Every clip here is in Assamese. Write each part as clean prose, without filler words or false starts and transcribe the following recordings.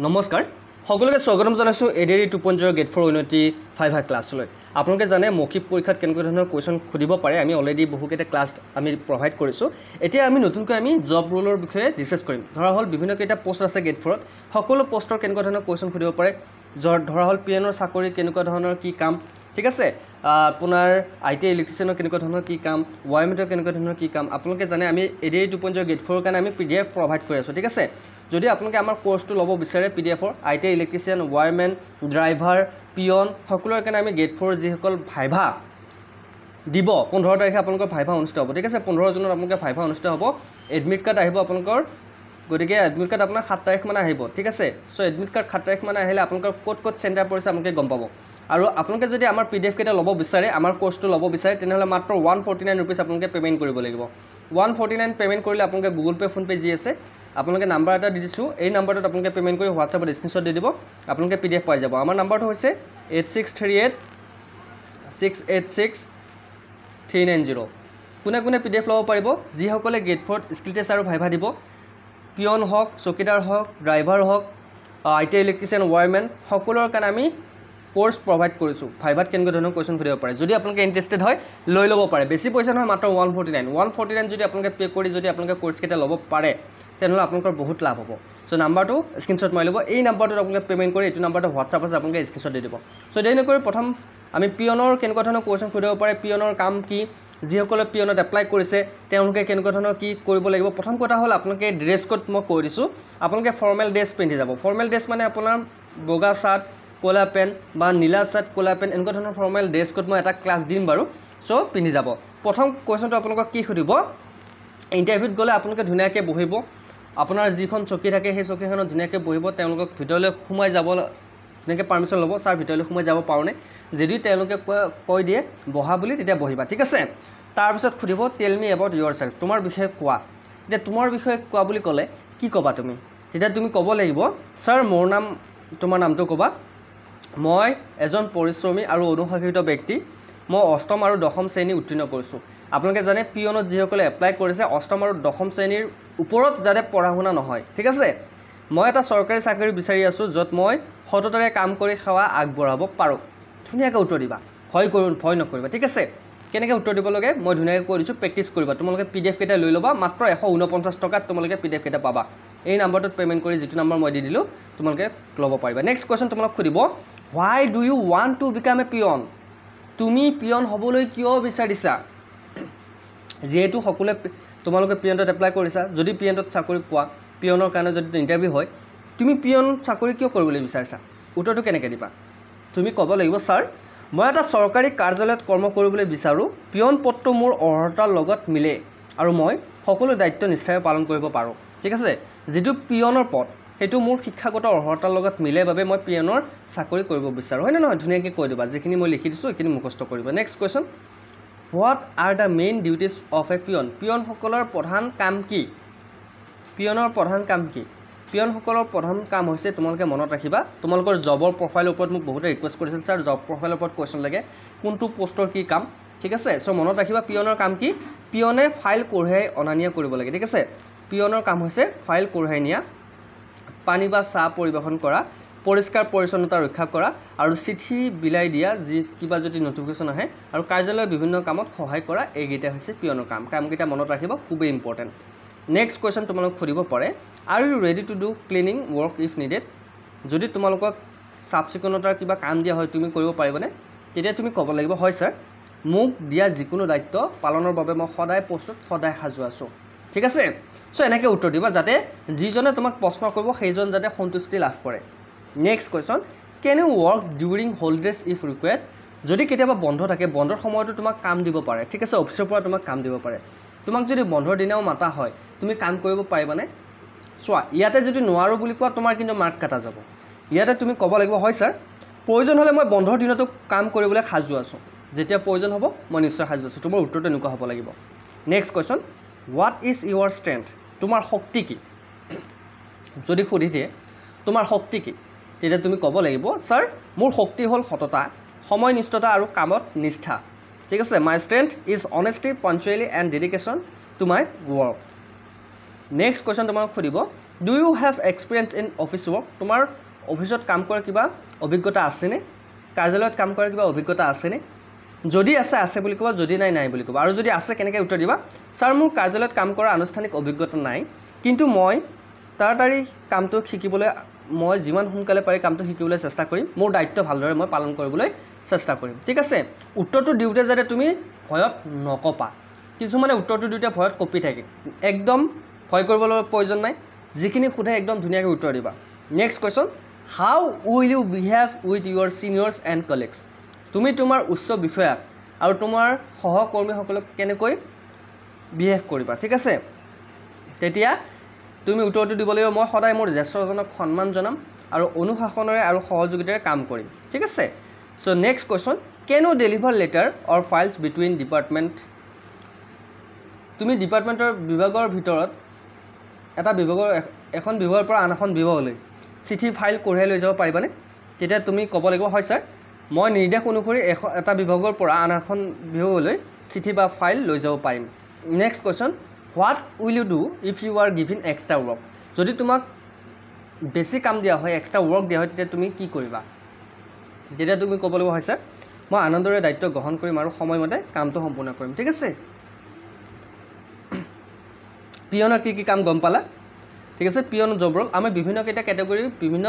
নমস্কাৰ সকলোকে স্বাগতম জনাইছো এডিআৰি 2.0 গেট 4 উন্নতি 5 ক্লাছলৈ আপোনালোকে জানে মৌখিক পৰীক্ষাত কেনেকুৱা ধৰণৰ কোৱেশ্চন খুদিব পাৰে আমি অলৰেডি বহুকেইটা ক্লাছ আমি প্ৰভাইড কৰিছো এতিয়া আমি নতুনকৈ আমি জব ৰোলৰ বিষয়ে ডিসকাস কৰিম ধৰা হল বিভিন্ন কেইটা পোষ্ট আছে গেট 4ত সকলো পোষ্টৰ কেনেকুৱা ধৰণৰ কোৱেশ্চন খুদিব পাৰে ধৰা হল পিএনৰ চাকৰি কেনেকুৱা ধৰণৰ কি কাম ঠিক আছে আপোনাৰ আইটি ইলেক্ট্ৰিচিয়ানৰ কেনেকুৱা ধৰণৰ কি কাম ওয়াইমেটৰ কেনেকুৱা ধৰণৰ কি কাম আপোনালোকে জানে আমি এডিআৰি 2.0 গেট 4 কাৰণে আমি পিডিএফ প্ৰভাইড কৰি আছো ঠিক আছে যদি আপোনালোকে আমাৰ কোৰ্সটো ল'ব বিচাৰে পিডিএফৰ আইটি ইলেক্ট্ৰিচিয়ান ওয়াৰমেন ড্ৰাইভাৰ পিয়ন সকলোৰ কাৰণে আমি গেট 4 যিসকল ভাইভা দিব 15 তাৰিখে আপোনালোকৰ ভাইভা অনুষ্ঠিত হ'ব ঠিক আছে 15 জুনত আপোনালোকৰ ভাইভা অনুষ্ঠিত হ'ব এডমিট কাৰ্ড আহিব আপোনালোকৰ গতিকে এডমিট কাৰ্ড আপোনাৰ 7 তাৰিখ মানে আহিব ঠিক আছে সো এডমিট কাৰ্ড 7 তাৰিখ মানে আহিলে আপোনালোকৰ ক'ত চেণ্টাৰ পৰিছে আপোনালোকে গম পাব আৰু আপোনালোকে যদি আমাৰ পিডিএফ কেইটা ল'ব বিচাৰে আমাৰ কোৰ্সটো ল'ব বিচাৰে তেনেহলে মাত্ৰ 149 रुपीस আপোনালোকে পেমেন্ট কৰিব লাগিব 149 পেমেন্ট কৰিলে আপোনালোকে গুগল পে ফোন পে যি আছে আপোনালোকে নাম্বাৰ এটা দি দিছো এই নাম্বাৰটোত আপোনালোকে পেমেন্ট কৰি হোৱাটছআপত স্ক্ৰিনশ্বট দি দিব আপোনালোকে পিডিএফ পাই যাব আমাৰ নাম্বাৰটো হৈছে 8638686390 কোনে পিডিএফ ল'ব পাৰিব যি সকলে গেট 4 স্কিল টেষ্ট আৰু ভাইভা দিব পিয়ন হক চকীদাৰ হক ড্ৰাইভাৰ হক আইটি ইলেক্ট্ৰিচিয়ান ওয়াৰমেন সকলোৰ কাৰণে আমি কোৰ্স প্ৰভাইড কৰিছো ভাইভাত কেনেকুৱা ধৰণৰ কোৱেশ্চন খুদিব পাৰে যদি আপোনালোকে ইন্টাৰেষ্টেড হয় লৈ ল'ব পাৰে বেছি পইচা নহয় মাত্ৰ 149 যদি আপোনালোকে পে কৰি যদি আপোনালোকে কোৰ্স কেইটা ল'ব পাৰে তেনেহলে আপোনালোকৰ বহুত লাভ হ'ব সো নাম্বাৰটো স্ক্ৰিনশ্বট মাৰি ল'ব এই নাম্বাৰটোত আপোনালোকে পেমেন্ট কৰি এইটো নাম্বাৰটো হোৱাটছআপ আছে আপোনালোকে স্ক্ৰিনশ্বট দি দিব সো দেৰি নকৰি প্ৰথম আমি পিয়নৰ কেনেকুৱা ধৰণৰ কোৱেশ্চন খুদিব পাৰে পিয়নৰ কাম কি যিসকলে পিয়নত এপ্লাই কৰিছে তেওঁলোকে কেনেকুৱা ধৰণৰ কি কৰিব লাগিব প্ৰথম কথা হ'ল আপোনালোকে ড্ৰেছ কোড মই কৈ দিছো আপোনালোকে ফৰ্মেল ড্ৰেছ পিন্ধি যাব ফৰ্মেল ড্ৰেছ মানে আপোনাৰ বগা শাৰ্ট কোলা পেন বা নীলা শাৰ্ট কোলা পেন এনেকুৱা ধৰণৰ ফৰ্মেল ড্ৰেছ কোড মই এটা ক্লাছ দিম বাৰু সো পিন্ধি যাব প্ৰথম কোৱেশ্চনটো আপোনালোকক কি খুদিব ইন্টাৰভিউত গলে আপোনালোকে ধুনীয়াকৈ বহিব আপোনাৰ যিখন চকী থাকে সেই চকীখনত ধুনীয়াকৈ বহিব তেওঁলোকক ভিতৰলৈ সোমাই যাব ধুনীয়াকৈ পাৰমিশন ল'ব স্যাৰ ভিতৰলৈ সোমাই যাব পাৰোনে যদি তেওঁলোকে কৈ দিয়ে বহা বুলি তেতিয়া বহিবা ঠিক আছে তাৰ পিছত খুদিব টেল মি এবাউট ইয়োৰসেল্ফ তোমাৰ বিষয়ে কোৱা এতিয়া তোমাৰ বিষয়ে কোৱা বুলি ক'লে কি ক'বা তুমি তেতিয়া তুমি ক'ব লাগিব স্যাৰ মোৰ নাম তোমাৰ নামটো ক'বা মই এজন পৰিশ্ৰমী আৰু অনুশাসিত ব্যক্তি মই অষ্টম আৰু দশম শ্ৰেণী উত্তীৰ্ণ কৰিছো আপোনালোকে জানে পিয়নত যিসকলে এপ্লাই কৰিছে অষ্টম আৰু দশম শ্ৰেণীৰ ওপৰত যাতে পঢ়া শুনা নহয় ঠিক আছে মই এটা চৰকাৰী চাকৰি বিচাৰি আছো য'ত মই সততাৰে কাম কৰি খাওয়া আগবঢ়াব পাৰো ধুনীয়াকৈ উত্তৰ দিবা ভয় নকৰিবা ঠিক আছে কেনেকৈ উত্তৰ দিব লাগে মই ধুনীয়াকৈ কৈ দিছো প্ৰেক্টিছ কৰিবা তোমালোকে পিডিএফ কেইটা লৈ ল'বা মাত্ৰ 149 টকাত তোমালোকে পিডিএফ কেইটা পাবা এই নাম্বাৰটোত পেমেন্ট কৰি যিটো নাম্বাৰ মই দি দিলো তোমালোকে ল'ব পাৰিবা নেক্সট কোৱেশ্চন তোমালোক খুদিব why do you want to become a peon তুমি পিয়ন হ'বলৈ কিয় বিচাৰিছা যেহেতু সকলে তোমালোকে পিয়নত এপ্লাই কৰিছা যদি পিয়নত চাকৰি পোৱা পিয়নৰ কাৰণে যদি ইন্টাৰভিউ হয় তুমি পিয়ন চাকৰি কিয় কৰিবলৈ বিচাৰিছা উত্তৰটো কেনেকৈ দিবা তুমি ক'ব লাগিব স্যাৰ মই এটা চৰকাৰী কাৰ্যালয়ত কৰ্ম কৰিবলৈ বিচাৰো পিয়ন পদটো মোৰ অৰ্হতাৰ লগত মিলে আৰু মই সকলো দায়িত্ব নিশ্চয় পালন কৰিব পাৰো ঠিক আছে যেটো পিয়নৰ পদ হেতু মোৰ শিক্ষাগত অৰ্হতাৰ লগত মিলে বাবে মই পিয়নৰ চাকৰি কৰিব বিচাৰো হয় না নহয় ধুনীয়াকৈ কৈ দিবা যেখিনি মই লিখি দিছো এখিনি মুখস্থ কৰিবা next question what are the main duties of A peon peon সকলৰ প্ৰধান কাম কি পিয়নৰ প্ৰধান কাম কি পিয়ন সকলৰ প্ৰধান কাম হৈছে তোমালোকে মনত ৰাখিবা তোমালোকৰ জবৰ প্ৰফাইলৰ ওপৰত মোক বহুতে ৰিকুৱেষ্ট কৰিছিল স্যাৰ জব প্ৰফাইলৰ ওপৰত কোৱেশ্চন লাগে কোনটো পোষ্টৰ কি কাম ঠিক আছে সো মনত ৰাখিবা পিয়নৰ কাম কি পিয়নে ফাইল কঢ়িয়াই অনানিয়া কৰিব লাগে ঠিক আছে পিয়নৰ কাম হৈছে ফাইল কঢ়িয়াই নিয়া পানী বা চাহ পৰিবেশন কৰা পৰিষ্কাৰ পৰিচ্ছন্নতা ৰক্ষা কৰা আৰু চিঠি বিলাই দিয়া যি কিবা যদি নটিফিকেশন আহে আৰু কাৰ্যালয়ৰ বিভিন্ন কামত সহায় কৰা এইগিটা হৈছে পিয়নৰ কামকেইটা মনত ৰাখিবা খুবেই ইম্পৰ্টেন্ট নেক্সট কোৱেশ্চন তোমালোক খুদিব পাৰে are you ready to do cleaning work if needed যদি তোমালোকক সাবচিকনতাৰ কিবা কাম দিয়া হয় তুমি কৰিব পাৰিবনে তেতিয়া তুমি ক'ব লাগিব হয় স্যাৰ মোক দিয়া যিকোনো দায়িত্ব পালনৰ বাবে মই সদায় প্ৰস্তুত সদায় সাজু আছো ঠিক আছে সো এনেকৈ উত্তৰ দিবা যাতে যিজনে তোমাক প্ৰশ্ন কৰিব সেইজন যাতে সন্তুষ্টি লাভ কৰে next question can you work during holidays if required যদি কেতিয়াবা বন্ধ থাকে বন্ধৰ সময়তো তোমাক কাম দিব পাৰে ঠিক আছে অফিচৰ পৰা তোমাক কাম দিব পাৰে তোমাক যদি বন্ধৰ দিনাও মাতা হয় তুমি কাম কৰিব পাৰিবানে চোৱা ইয়াতে যদি নোৱাৰো বুলি কোৱা তোমাৰ কিন্তু মাৰ্ক কাটা যাব ইয়াতে তুমি ক'ব লাগিব হয় স্যাৰ প্ৰয়োজন হলে মই বন্ধৰ দিনতো কাম কৰিবলৈ সাজু আছো যেতিয়া প্ৰয়োজন হ'ব মই নিশ্চয় সাজু আছো তোমাৰ উত্তৰটো এনেকুৱা হ'ব লাগিব next question what is your strength তোমাৰ শক্তি কি যদি সুধি দিয়ে তোমাৰ শক্তি কি তেতিয়া তুমি ক'ব লাগিব স্যাৰ মোৰ শক্তি হ'ল সততা সময়নিষ্ঠতা আৰু কামত নিষ্ঠা ঠিক আছে my strength is honesty punctuality and dedication to my work next question তোমাক সুধিব do you have experience in office work তোমাৰ অফিচত কাম কৰাৰ কিবা অভিজ্ঞতা আছেনে কাৰ্যালয়ত কাম কৰাৰ কিবা অভিজ্ঞতা আছেনে যদি আছে আছে বুলি ক'বা যদি নাই নাই বুলি ক'বা আৰু যদি আছে কেনেকৈ উত্তৰ দিবা ছাৰ মোৰ কাৰ্যালয়ত কাম কৰা আনুষ্ঠানিক অভিজ্ঞতা নাই কিন্তু মই তাড়াতাড়ি কামটো শিকিবলৈ মই যিমান সোনকালে পাৰি কামটো শিকিবলৈ চেষ্টা কৰিম মোৰ দায়িত্ব ভালদৰে মই পালন কৰিবলৈ চেষ্টা কৰিম ঠিক আছে উত্তৰটো দিওঁতে যাতে তুমি ভয়ত নকপা কিছুমানে উত্তৰটো দিওঁতে ভয়ত কঁপি থাকে একদম ভয় কৰিবলৈ প্ৰয়োজন নাই যিখিনি সোধে একদম ধুনীয়াকৈ উত্তৰ দিবা next question how will you behave with your seniors and colleagues তুমি তোমাৰ উচ্চ বিষয়াক আৰু তোমাৰ সহকৰ্মীসকলক কেনেকৈ বিহেভ কৰিবা ঠিক আছে তেতিয়া তুমি উত্তৰটো দিব লাগিব মই সদায় মোৰ জ্যেষ্ঠজনক সন্মান জনাম আৰু অনুশাসনেৰে আৰু সহযোগিতাৰে কাম কৰিম ঠিক আছে চ' next question can U deliver letter or files between department তুমি ডিপাৰ্টমেণ্টৰ বিভাগৰ ভিতৰত এটা বিভাগৰ এখন বিভাগৰ পৰা আন এখন বিভাগলৈ চিঠি ফাইল কঢ়িয়াই লৈ যাব পাৰিবানে তেতিয়া তুমি ক'ব লাগিব হয় ছাৰ মই নিৰ্দেশ অনুসৰি এটা বিভাগৰ পৰা আন এখন বিভাগলৈ চিঠি বা ফাইল লৈ যাব পাৰিম next question what will you do if you are given extra work যদি তোমাক বেছি কাম দিয়া হয় এক্সট্ৰা ৱৰ্ক দিয়া হয় তেতিয়া তুমি কি কৰিবা তেতিয়া তুমি ক'ব লাগিব হয় ছাৰ মই আনন্দৰে দায়িত্ব গ্ৰহণ কৰিম আৰু সময়মতে কামটো সম্পূৰ্ণ কৰিম ঠিক আছে পিয়নৰ কি কি কাম গম পালা ঠিক আছে পিয়ন জব ৰোল আমি বিভিন্ন কেইটা কেটেগৰী বিভিন্ন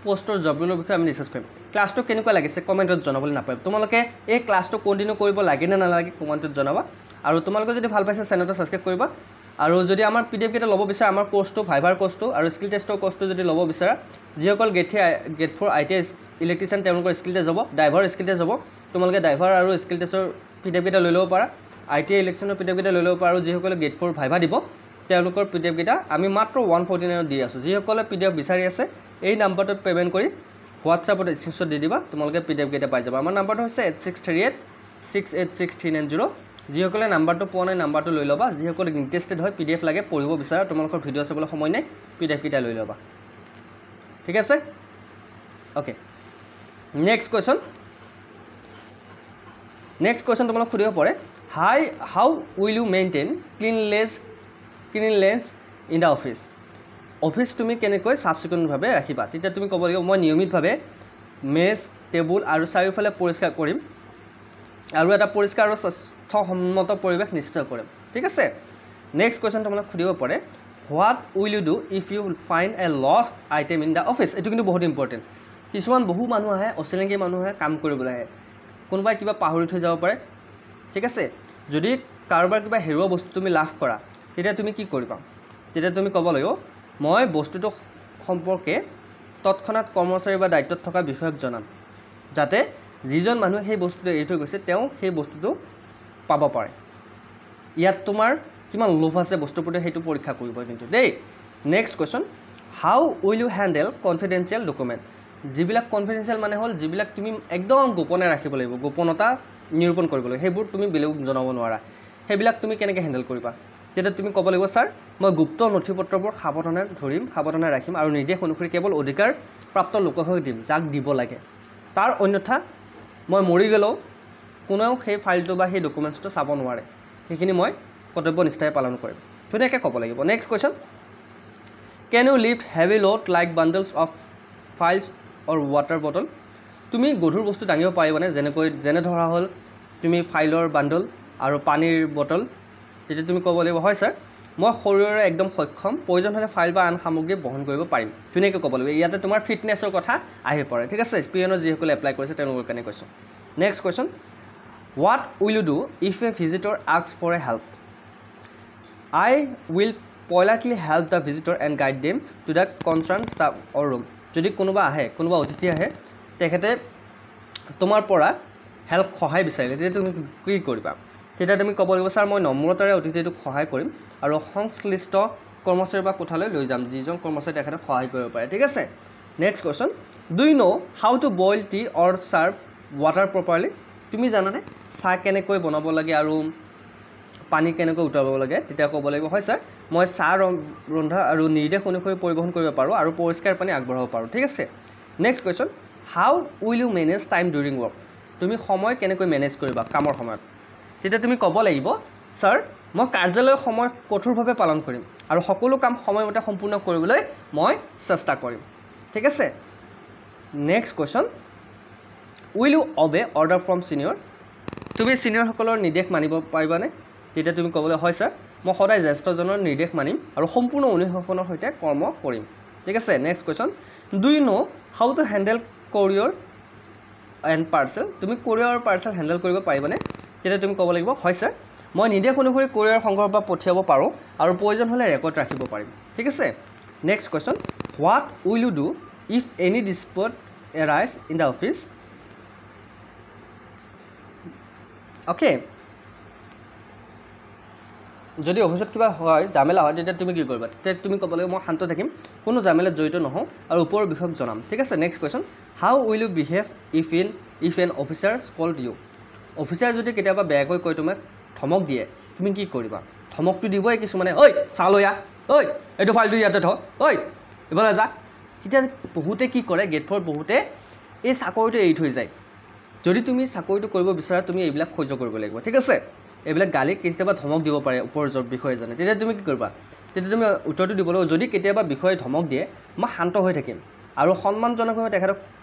পোষ্টৰ জব ৰোলৰ বিষয়ে আমি ডিছকাছ কৰিম ক্লাছটো কেনেকুৱা লাগিছে কমেণ্টত জনাবলৈ নাপাৰিব তোমালোকে এই ক্লাছটো কণ্টিনিউ কৰিব লাগে নে নালাগে কমেণ্টত জনাবা আৰু তোমালোকে যদি ভাল পাইছে চেনেলটো ছাবস্ক্ৰাইব কৰিবা আৰু যদি আমাৰ PDF কেইটা ল'ব বিচাৰা আমাৰ কোৰ্চটো ভাইভাৰ কোৰ্চটো আৰু স্কিল টেষ্টৰ কোৰ্চটো যদি ল'ব বিচাৰা যিসকল গেট 4 ITI ইলেক্ট্ৰিচিয়ান তেওঁলোকৰ স্কিল টেষ্ট যাব ড্ৰাইভাৰ স্কিল টেষ্ট যাব তোমালোকে ড্ৰাইভাৰ আৰু স্কিল টেষ্টৰ PDF কেইটা লৈ ল'ব পাৰা ITI ইলেকশ্যনৰ PDF কেইটা লৈ ল'ব পাৰা আৰু যিসকলে গেট 4 ভাইভা দিব তেওঁলোকৰ PDF কেইটা আমি মাত্ৰ 149 দি আছোঁ যিসকলে PDF বিচাৰি আছে এই নাম্বাৰটোত পে'মেণ্ট কৰি হোৱাটছআপত স্ক্ৰীনশ্বট দি দিবা তোমালোকে PDF কেইটা পাই যাবা আমাৰ নাম্বাৰটো হৈছে 8638686390 যিসকলে নাম্বাৰটো পোৱা নাই নাম্বাৰটো লৈ ল'বা যিসকলে ইণ্টাৰেষ্টেড হয় PDF লাগে পঢ়িব বিচাৰা তোমালোকৰ ভিডিঅ' চাবলৈ সময় নাই PDF কেইটা লৈ ল'বা ঠিক আছে অ'কে নেক্সট কুৱেশ্যন তোমালোক সুধিব পাৰে how will you maintain cleanliness in the office তুমি কেনেকৈ চাফ চিকুণভাৱে ৰাখিবা তেতিয়া তুমি ক'ব লাগিব মই নিয়মিতভাৱে মেজ টেবুল আৰু চাৰিওফালে পৰিষ্কাৰ কৰিম আৰু এটা পৰিষ্কাৰ আৰু স্বাস্থ্যসন্মত পৰিৱেশ নিশ্চিত কৰিম ঠিক আছে নেক্সট কুৱেশ্যন তোমালোক সুধিব পাৰে what will you do if you find a lost item in the office এইটো কিন্তু বহুত ইম্পৰ্টেণ্ট কিছুমান বহু মানুহ আহে অচিনাকি মানুহ আহে কাম কৰিবলৈ আহে কোনোবাই কিবা পাহৰি থৈ যাব পাৰে ঠিক আছে যদি কাৰোবাৰ কিবা হেৰুৱা বস্তু তুমি লাভ কৰা তেতিয়া তুমি কি কৰিবা তেতিয়া তুমি ক'ব লাগিব মই বস্তুটো সম্পৰ্কে তৎক্ষণাত কৰ্মচাৰী বা দায়িত্বত থকা বিষয়ক জনাম যাতে যিজন মানুহে সেই বস্তুটো এৰি থৈ গৈছে তেওঁ সেই বস্তুটো পাব পাৰে ইয়াত তোমাৰ কিমান লোভ আছে বস্তুৰ প্ৰতি সেইটো পৰীক্ষা কৰিব কিন্তু দেই next question how will you handle confidential document যিবিলাক কনফিডেন্সিয়েল মানে হ'ল যিবিলাক তুমি একদম গোপনে ৰাখিব লাগিব গোপনতা নিৰূপণ কৰিব লাগিব সেইবোৰ তুমি বেলেগক জনাব নোৱাৰা সেইবিলাক তুমি কেনেকৈ হেণ্ডেল কৰিবা তেতিয়া তুমি ক'ব লাগিব ছাৰ মই গুপ্ত নথি পত্ৰবোৰ সাৱধানে ৰাখিম আৰু নিৰ্দেশ অনুসৰি কেৱল অধিকাৰ প্ৰাপ্ত লোককহে দিম যাক দিব লাগে তাৰ অন্যথা মই মৰি গ'লেও কোনেও সেই ফাইলটো বা সেই ডকুমেণ্টছটো চাব নোৱাৰে সেইখিনি মই কৰ্তব্য নিষ্ঠাৰে পালন কৰিম ধুনীয়াকৈ ক'ব লাগিব next question can you lift heavy load like bundles of files or water bottle তুমি গধুৰ বস্তু দাঙিব পাৰিবানে যেনে ধৰা হ'ল তুমি ফাইলৰ বাণ্ডল আৰু পানীৰ বটল তেতিয়া তুমি ক'ব লাগিব হয় ছাৰ মই শৰীৰৰে একদম সক্ষম প্ৰয়োজন হ'লে ফাইল বা আন সামগ্ৰী বহন কৰিব পাৰিম ধুনীয়াকৈ ক'ব লাগিব ইয়াতে তোমাৰ ফিটনেছৰ কথা আহি পৰে ঠিক আছে পিয়নত যিসকলে এপ্লাই কৰিছে তেওঁলোকৰ কাৰণে কৈছোঁ next question what will you do if a visitor ask for a help I will politely help the visitor and guide them to the concern staff or room যদি কোনোবা অতিথি আহে তেখেতে তোমাৰ পৰা সহায় বিচাৰিলে তেতিয়া তুমি কি কৰিবা তেতিয়া তুমি ক'ব লাগিব ছাৰ মই নম্ৰতাৰে অতিথিটোক সহায় কৰিম আৰু সংশ্লিষ্ট কৰ্মচাৰী বা কোঠালৈ লৈ যাম যিজন কৰ্মচাৰী তেখেতক সহায় কৰিব পাৰে ঠিক আছে next question do you know' how to boil tea or serve water properly তুমি জানানে চাহ কেনেকৈ বনাব লাগে আৰু পানী কেনেকৈ উতলাব লাগে তেতিয়া ক'ব লাগিব হয় ছাৰ মই চাহ ৰন্ধা আৰু নিৰ্দেশ অনুসৰি পৰিবহণ কৰিব পাৰোঁ আৰু পৰিষ্কাৰ পানী আগবঢ়াব পাৰোঁ ঠিক আছে next question how will you manage time during work তুমি সময় কেনেকৈ মেনেজ কৰিবা কামৰ সময়ত তেতিয়া তুমি ক'ব লাগিব ছাৰ মই কাৰ্যালয়ৰ সময় কঠোৰভাৱে পালন কৰিম আৰু সকলো কাম সময়মতে সম্পূৰ্ণ কৰিবলৈ মই চেষ্টা কৰিম ঠিক আছে next question will you obey order from senior তুমি সিনিয়ৰসকলৰ নিৰ্দেশ মানিব পাৰিবানে তেতিয়া তুমি ক'বলৈ হয় স্যাৰ মই সদায় জ্যেষ্ঠজনৰ নিৰ্দেশ মানিম আৰু সম্পূৰ্ণ অনুশাসনৰ সৈতে কৰ্ম কৰিম ঠিক আছে next question do you know how to handle কোৰিয়াৰ এণ্ড পাৰ্চেল তুমি কোৰিয়াৰ আৰু পাৰ্চেল হেণ্ডেল কৰিব পাৰিবানে তেতিয়া তুমি ক'ব লাগিব হয় স্যাৰ মই নিৰ্দেশ অনুসৰি কোৰিয়াৰ সংগ্ৰহৰ পৰা পঠিয়াব পাৰোঁ আৰু প্ৰয়োজন হ'লে ৰেকৰ্ড ৰাখিব পাৰিম ঠিক আছে next question what will you do if any dispute arise in the office okay যদি অফিচত কিবা হয় জামেলা হয় তেতিয়া তুমি কি কৰিবা তেতিয়া তুমি ক'ব লাগিব মই শান্ত থাকিম কোনো জামেলাত জড়িত নহওঁ আৰু ওপৰৰ বিষয়ক জনাম ঠিক আছে next question how will you behave if an officer scold you officer যদি কেতিয়াবা বেয়াকৈ কয় তোমাক ধমক দিয়ে তুমি কি কৰিবা ধমকটো দিবই কিছুমানে ঐ চালয়া ঐ এইটো ফাইলটো ইয়াতে থ ঐ এইফালে যা তেতিয়া বহুতে কি কৰে গেটফৰ বহুতে এই চাকৰিটো এৰি থৈ যায় যদি তুমি চাকৰিটো কৰিব বিচাৰা তুমি এইবিলাক সহ্য কৰিব লাগিব ঠিক আছে এইবিলাক গালি কেতিয়াবা ধমক দিব পাৰে ওপৰৰ বিষয়জনে তেতিয়া তুমি কি কৰিবা তেতিয়া তুমি উত্তৰটো দিব লাগিব যদি কেতিয়াবা বিষয়ে ধমক দিয়ে মই শান্ত হৈ থাকিম আৰু সন্মানজনকভাৱে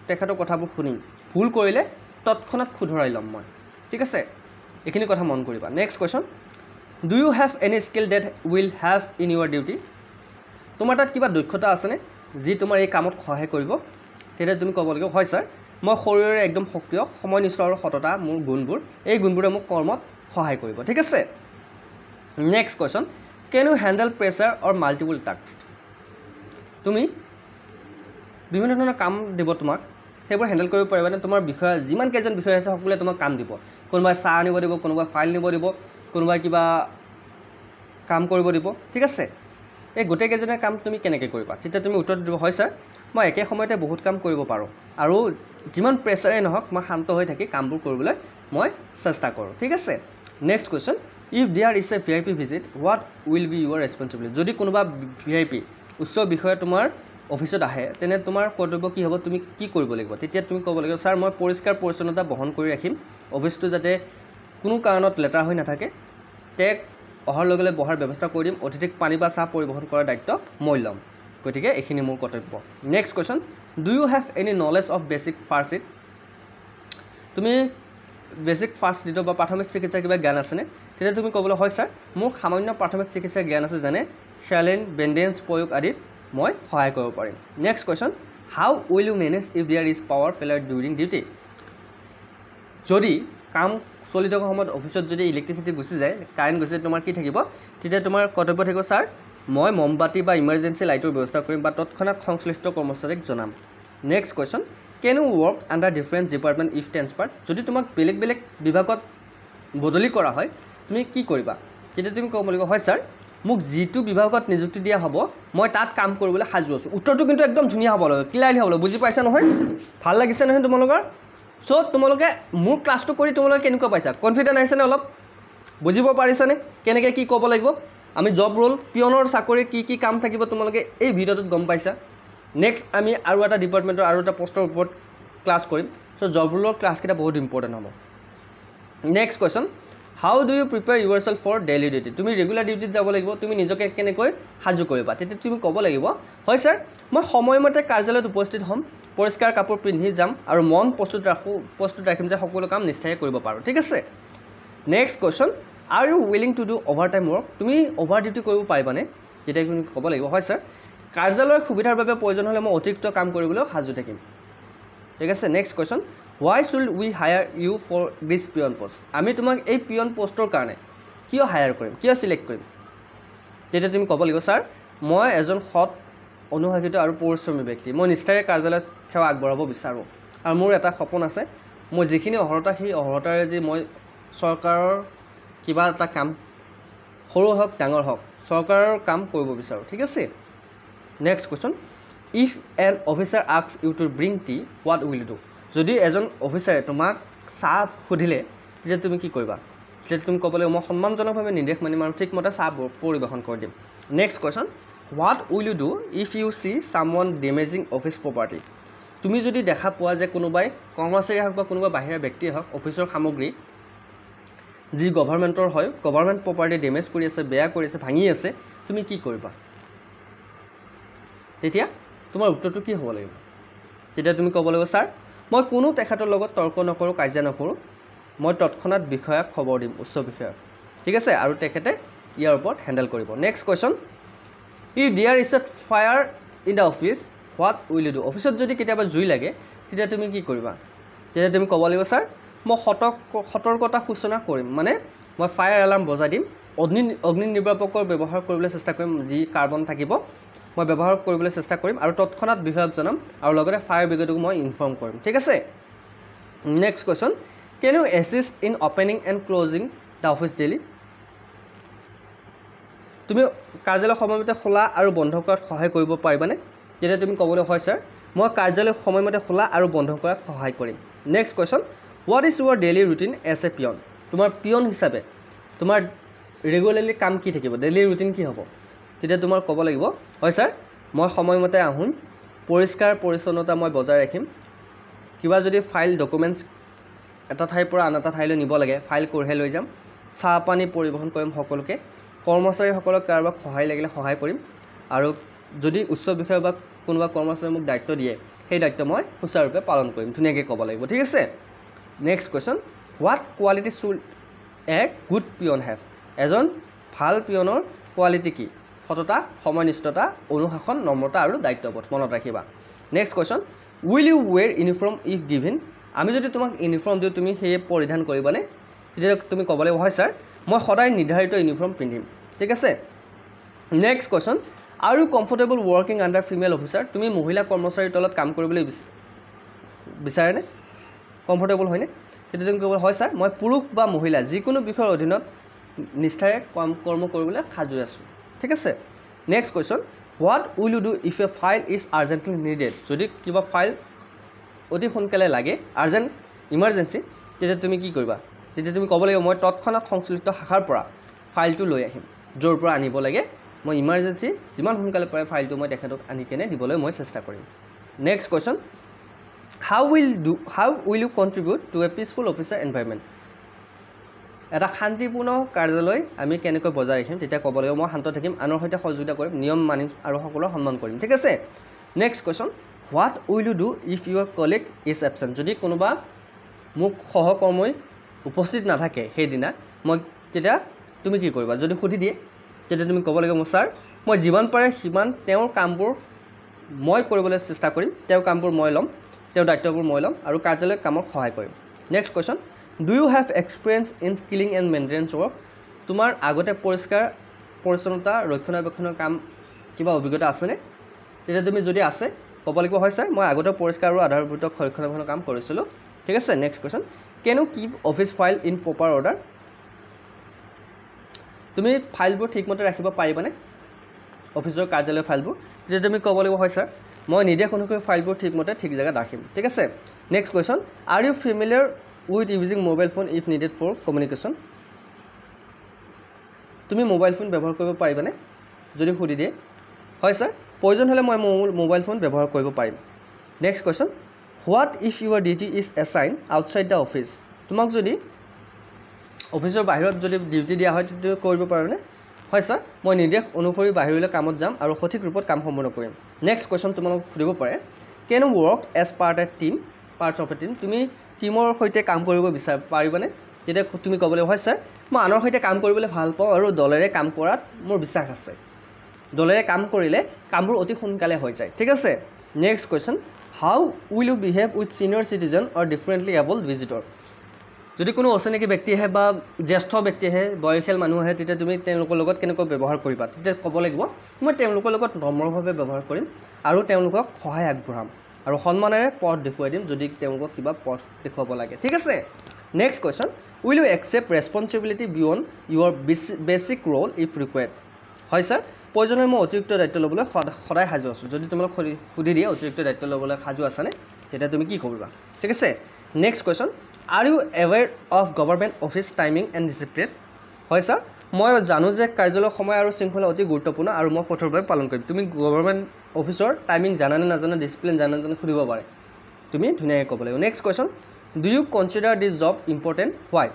তেখেতৰ কথাবোৰ শুনিম ভুল কৰিলে তৎক্ষণাত শুধৰাই ল'ম মই ঠিক আছে এইখিনি কথা মন কৰিবা next question do you have any skill that will have in your duty তোমাৰ তাত কিবা দক্ষতা আছেনে যি তোমাৰ এই কামত সহায় কৰিব তেতিয়া তুমি ক'ব লাগিব হয় ছাৰ মই শৰীৰৰে একদম সক্ৰিয় সময়নিষ্ঠ আৰু সততা মোৰ গুণবোৰ এই গুণবোৰে মোক কৰ্মত সহায় কৰিব ঠিক আছে next question can you handle pressure or multiple task তুমি বিভিন্ন ধৰণৰ কাম দিব তোমাক সেইবোৰ হেণ্ডেল কৰিব পাৰিবানে তোমাৰ বিষয় যিমান কেইজন বিষয় আছে সকলোৱে তোমাক কাম দিব কোনোবাই চাহ আনিব দিব কোনোবাই ফাইল নিব দিব কোনোবাই কিবা কাম কৰিব দিব ঠিক আছে এই গোটেইকেইজনৰ কাম তুমি কেনেকৈ কৰিবা তেতিয়া তুমি উত্তৰ দিব হয় ছাৰ মই একে সময়তে বহুত কাম কৰিব পাৰোঁ আৰু যিমান প্ৰেছাৰেই নহওক মই শান্ত হৈ থাকি কামবোৰ কৰিবলৈ মই চেষ্টা কৰোঁ ঠিক আছে next question if there is a VIP visit what will be your responsibility যদি কোনোবা VIP উচ্চ বিষয়ে তোমাৰ অফিচত আহে তেনে তোমাৰ কৰ্তব্য কি হ'ব তুমি কি কৰিব লাগিব তেতিয়া তুমি ক'ব লাগিব ছাৰ মই পৰিষ্কাৰ পৰিচ্ছন্নতা বহন কৰি ৰাখিম অফিচটো যাতে কোনো কাৰণত লেতেৰা হৈ নাথাকে তেক অহাৰ লগে লগে বহাৰ ব্যৱস্থা কৰি দিম অতিথিক পানী বা চাহ পৰিবহণ কৰাৰ দায়িত্ব মই ল'ম গতিকে এইখিনি মোৰ কৰ্তব্য next question do you have any knowledge of basic first aid তুমি বেচিক ফাৰ্ষ্ট এইডৰ বা প্ৰাথমিক চিকিৎসাৰ কিবা জ্ঞান আছেনে তেতিয়া তুমি ক'বলৈ হয় ছাৰ মোৰ সামান্য প্ৰাথমিক চিকিৎসাৰ জ্ঞান আছে যেনে চেলাইন বেণ্ডেজ প্ৰয়োগ আদিত মই সহায় কৰিব পাৰিম next question how will you manage if there is power failure during duty যদি কাম চলি থকা সময়ত অফিচত যদি ইলেক্ট্ৰিচিটি গুচি যায় কাৰেণ্ট গুচি তোমাৰ কি থাকিব তেতিয়া তোমাৰ কৰ্তব্য থাকিব ছাৰ মই মমবাতি বা ইমাৰ্জেঞ্চি লাইটৰ ব্যৱস্থা কৰিম বা তৎক্ষণাত সংশ্লিষ্ট কৰ্মচাৰীক জনাম next question can you work under different department if transfer যদি তোমাক বেলেগ বেলেগ বিভাগত বদলি কৰা হয় তুমি কি কৰিবা তেতিয়া তুমি ক'ব লাগিব হয় ছাৰ মোক যিটো বিভাগত নিযুক্তি দিয়া হ'ব মই তাত কাম কৰিবলৈ সাজু আছোঁ উত্তৰটো কিন্তু একদম ধুনীয়া হ'ব লাগে ক্লিয়াৰলি হ'ব লাগে বুজি পাইছা নহয় ভাল লাগিছে নহয় তোমালোকৰ চ' তোমালোকে মোৰ ক্লাছটো কৰি তোমালোকে কেনেকুৱা পাইছা কনফিডেণ্ট আহিছেনে অলপ বুজিব পাৰিছানে কেনেকৈ কি ক'ব লাগিব আমি জব ৰোল পিয়নৰ চাকৰি কি কাম থাকিব তোমালোকে এই ভিডিঅ'টোত গম পাইছা নেক্সট আমি আৰু এটা ডিপাৰ্টমেণ্টৰ আৰু এটা পষ্টৰ ওপৰত ক্লাছ কৰিম চ' জব ৰোলৰ ক্লাছকেইটা বহুত ইম্পৰ্টেণ্ট হ'ব next question how do you prepare yourself for daily duty তুমি ৰেগুলাৰ ডিউটিত যাব লাগিব তুমি নিজকে কেনেকৈ সাজু কৰিবা তেতিয়া তুমি ক'ব লাগিব হয় ছাৰ মই সময়মতে কাৰ্যালয়ত উপস্থিত হ'ম পৰিষ্কাৰ কাপোৰ পিন্ধি যাম আৰু মন প্ৰস্তুত ৰাখিম যে সকলো কাম নিষ্ঠাৰে কৰিব পাৰোঁ ঠিক আছে next question are you willing to do overtime work তুমি অভাৰ ডিউটি কৰিব পাৰিবানে তেতিয়া তুমি ক'ব লাগিব হয় ছাৰ কাৰ্যালয়ৰ সুবিধাৰ বাবে প্ৰয়োজন হ'লে মই অতিৰিক্ত কাম কৰিবলৈ সাজু থাকিম ঠিক আছে next question why should we hire you for this peon post আমি তোমাক এই পিয়ন পষ্টৰ কাৰণে কিয় হায়াৰ কৰিম কিয় চিলেক্ট কৰিম তেতিয়া তুমি ক'ব লাগিব ছাৰ মই এজন সৎ অনুশাসিত আৰু পৰিশ্ৰমী ব্যক্তি মই নিষ্ঠাৰে কাৰ্যালয়ত সেৱা আগবঢ়াব বিচাৰোঁ আৰু মোৰ এটা সপোন আছে মই যিখিনি অৰ্হতা সেই অৰ্হতাৰে যে মই চৰকাৰৰ কিবা এটা কাম সৰু হওক ডাঙৰ হওক চৰকাৰৰ কাম কৰিব বিচাৰোঁ ঠিক আছে next question if an officer ask you to bring tea what will do যদি এজন অফিচাৰে তোমাক চাহ সুধিলে তেতিয়া তুমি কি কৰিবা তেতিয়া তুমি ক'ব লাগিব মই সন্মানজনকভাৱে নিৰ্দেশ মানিম আৰু ঠিকমতে চাহ পৰিৱেশন কৰি দিম next question what will you do if you see someone damaging office property তুমি যদি দেখা পোৱা যে কোনোবাই কৰ্মচাৰী হওক বা কোনোবা বাহিৰা ব্যক্তিয়ে হওক অফিচৰ সামগ্ৰী যি গভৰ্ণমেণ্টৰ হয়, গভৰ্ণমেণ্ট প্ৰপাৰ্টি ডেমেজ কৰি আছে, বেয়া কৰি আছে, ভাঙি আছে, তুমি কি কৰিবা? তেতিয়া তোমাৰ উত্তৰটো কি হ'ব লাগিব? তেতিয়া তুমি ক'ব লাগিব, ছাৰ মই কোনো তেখেতৰ লগত তৰ্ক নকৰোঁ, কাজিয়া নকৰোঁ, মই তৎক্ষণাত বিষয়াক খবৰ দিম, উচ্চ বিষয়াক। ঠিক আছে, আৰু তেখেতে ইয়াৰ ওপৰত হেণ্ডেল কৰিব। Next question, if there is a fire in the office what will you do? অফিচত যদি কেতিয়াবা জুই লাগে তেতিয়া তুমি কি কৰিবা? তেতিয়া তুমি ক'ব লাগিব, ছাৰ মই সতৰ্কতা সূচনা কৰিম, মানে মই ফায়াৰ এলাৰ্ম বজাই দিম, অগ্নি নিৰ্বাপকৰ ব্যৱহাৰ কৰিবলৈ চেষ্টা কৰিম, যি কাৰ্বন থাকিব মই ব্যৱহাৰ কৰিবলৈ চেষ্টা কৰিম, আৰু তৎক্ষণাত বিষয়াক জনাম, আৰু লগতে ফায়াৰ ব্ৰিগেডক মই ইনফৰ্ম কৰিম। ঠিক আছে। Next question, can you assist in opening and closing the office daily? তুমি কাৰ্যালয় সময়মতে খোলা আৰু বন্ধ কৰাত সহায় কৰিব পাৰিবানে? তেতিয়া তুমি ক'বলৈ, হয় ছাৰ মই কাৰ্যালয় সময়মতে খোলা আৰু বন্ধ কৰাত সহায় কৰিম। Next question, what is your daily routine as a peon? তোমাৰ পিয়ন হিচাপে তোমাৰ ৰেগুলাৰলি কাম কি থাকিব, ডেইলি ৰুটিন কি হ'ব? তেতিয়া তোমাৰ ক'ব লাগিব, হয় ছাৰ মই সময়মতে আহোঁ, পৰিষ্কাৰ পৰিচ্ছন্নতা মই বজাই ৰাখিম, কিবা যদি ফাইল ডকুমেণ্টছ এটা ঠাইৰ পৰা আন এটা ঠাইলৈ নিব লাগে, ফাইল কঢ়িয়াই লৈ যাম, চাহ পানী পৰিবহণ কৰিম সকলোকে, কৰ্মচাৰীসকলক কাৰোবাক সহায় লাগিলে সহায় কৰিম, আৰু যদি উচ্চ বিষয়া বা কোনোবা কৰ্মচাৰীয়ে মোক দায়িত্ব দিয়ে সেই দায়িত্ব মই সুচাৰুৰূপে পালন কৰিম, ধুনীয়াকৈ ক'ব লাগিব। ঠিক আছে। Next question, what quality should a good peon have? এজন ভাল পিয়নৰ কোৱালিটি কি? সততা, সময়নিষ্ঠতা, অনুশাসন, নম্ৰতা আৰু দায়িত্ববোধ, মনত ৰাখিবা। Next question, will you wear uniform if given? আমি যদি তোমাক ইউনিফৰ্ম দিওঁ তুমি সেয়ে পৰিধান কৰিবানে? তেতিয়া তুমি ক'ব লাগিব, হয় ছাৰ মই সদায় নিৰ্ধাৰিত ইউনিফৰ্ম পিন্ধিম। ঠিক আছে। Next question, are you comfortable working under female officer? তুমি মহিলা কৰ্মচাৰীৰ তলত কাম কৰিবলৈ বিচাৰেনে? কমফৰ্টেবল হয়নে? তেতিয়া তুমি ক'ব, হয় ছাৰ মই পুৰুষ বা মহিলা যিকোনো বিষয়ৰ অধীনত নিষ্ঠাৰে কৰ্ম কৰিবলৈ সাজু আছোঁ। ঠিক আছে। Next question, what will you do if a file is urgently needed? যদি কিবা ফাইল অতি সোনকালে লাগে, আৰ্জেণ্ট ইমাৰ্জেঞ্চি, তেতিয়া তুমি কি কৰিবা? তেতিয়া তুমি ক'ব লাগিব, মই তৎক্ষণাত সংশ্লিষ্ট শাখাৰ পৰা ফাইলটো লৈ আহিম, য'ৰ পৰা আনিব লাগে, মই ইমাৰ্জেঞ্চি যিমান সোনকালে পাৰে ফাইলটো মই তেখেতক আনি কেনে দিবলৈ মই চেষ্টা কৰিম। Next question, how will you contribute to a peaceful officer environment? এটা শান্তিপূৰ্ণ কাৰ্যালয় আমি কেনেকৈ বজাই ৰাখিম? তেতিয়া ক'ব লাগিব, মই শান্ত থাকিম, আনৰ সৈতে সহযোগিতা কৰিম, নিয়ম মানিম আৰু সকলোৰে সন্মান কৰিম। ঠিক আছে। Next question, what will you do if your colleague is absent? যদি কোনোবা মোক সহকৰ্মী উপস্থিত নাথাকে সেইদিনা, মই তেতিয়া তুমি কি কৰিবা? যদি সুধি দিয়ে তেতিয়া তুমি ক'ব লাগিব, ছাৰ মই যিমান পাৰে সিমান তেওঁৰ কামবোৰ মই কৰিবলৈ চেষ্টা কৰিম, তেওঁৰ কামবোৰ মই ল'ম, তেওঁৰ দায়িত্ববোৰ মই ল'ম, আৰু কাৰ্যালয়ৰ কামত সহায় কৰিম। Next question, do you have experience in cleaning and maintenance work? তোমাৰ আগতে পৰিষ্কাৰ পৰিচ্ছন্নতা ৰক্ষণাবেক্ষণৰ কাম কিবা অভিজ্ঞতা আছেনে? তেতিয়া তুমি যদি আছে ক'ব লাগিব, হয় ছাৰ মই আগতে পৰিষ্কাৰ আৰু আধাৰভূত ৰক্ষণাবেক্ষণৰ কাম কৰিছিলোঁ। ঠিক আছে। Next question, can you keep office file in proper order? তুমি ফাইলবোৰ ঠিকমতে ৰাখিব পাৰিবানে? অফিচৰ কাৰ্যালয়ৰ ফাইলবোৰ? তেতিয়া তুমি ক'ব লাগিব, হয় ছাৰ মই নিৰ্দেশ অনুসৰি ফাইলবোৰ ঠিকমতে ঠিক জেগাত ৰাখিম। ঠিক আছে। Next question, are you familiar with using mobile phone if needed for communication? তুমি মোবাইল ফোন ব্যৱহাৰ কৰিব পাৰিবানে? যদি সুধি দিয়ে, হয় ছাৰ প্ৰয়োজন হ'লে মই মোবাইল ফোন ব্যৱহাৰ কৰিব পাৰিম। Next question, what if Euro duty is assign outside the office? তোমাক যদি অফিচৰ বাহিৰত যদি ডিউটি দিয়া হয় তেতিয়া কৰিব পাৰিবানে? হয় ছাৰ মই নিৰ্দেশ অনুসৰি বাহিৰলৈ কামত যাম আৰু সঠিক ৰূপত কাম সম্পূৰ্ণ কৰিম। নেক্সট কুৱেশ্যন তোমালোক সুধিব পাৰে, can you work as parts of a team? তুমি টিমৰ সৈতে কাম কৰিব পাৰিবানে? তেতিয়া তুমি ক'ব লাগিব, হয় ছাৰ মই আনৰ সৈতে কাম কৰিবলৈ ভাল পাওঁ আৰু দলেৰে কাম কৰাত মোৰ বিশ্বাস আছে, দলেৰে কাম কৰিলে কামবোৰ অতি সোনকালে হৈ যায়। ঠিক আছে। Next question, how will you behave with senior citizen or differently abled visitor? যদি কোনো অচিনাকি ব্যক্তি আহে বা জ্যেষ্ঠ ব্যক্তি আহে, বয়সীয়াল মানুহ আহে, তেতিয়া তুমি তেওঁলোকৰ লগত কেনেকৈ ব্যৱহাৰ কৰিবা? তেতিয়া ক'ব লাগিব, মই তেওঁলোকৰ লগত নম্ৰভাৱে ব্যৱহাৰ কৰিম আৰু তেওঁলোকক সহায় আগবঢ়াম আৰু সন্মানেৰে পথ দেখুৱাই দিম যদি তেওঁলোকক কিবা পথ দেখুৱাব লাগে। ঠিক আছে। Next question, will you accept responsibility beyond your basic role if required? হয় ছাৰ প্ৰয়োজনে মই অতিৰিক্ত দায়িত্ব ল'বলৈ সদায় সাজু আছোঁ। যদি তোমালোক সুধি দিয়ে অতিৰিক্ত দায়িত্ব ল'বলৈ সাজু আছেনে, তেতিয়া তুমি কি কৰিবা? ঠিক আছে। Next question, are you aware of government office timing and discipline? হয় ছাৰ মই জানো যে কাৰ্যালয়ৰ সময় আৰু শৃংখলা অতি গুৰুত্বপূৰ্ণ আৰু মই কঠোৰভাৱে পালন কৰিম। তুমি গভৰ্ণমেণ্ট অফিচৰ টাইমিং জানানে নাজানে, ডিচিপ্লিন জানানে সুধিব পাৰে, তুমি ধুনীয়াকৈ ক'ব লাগিব। Next question, do you consider this job important? Why?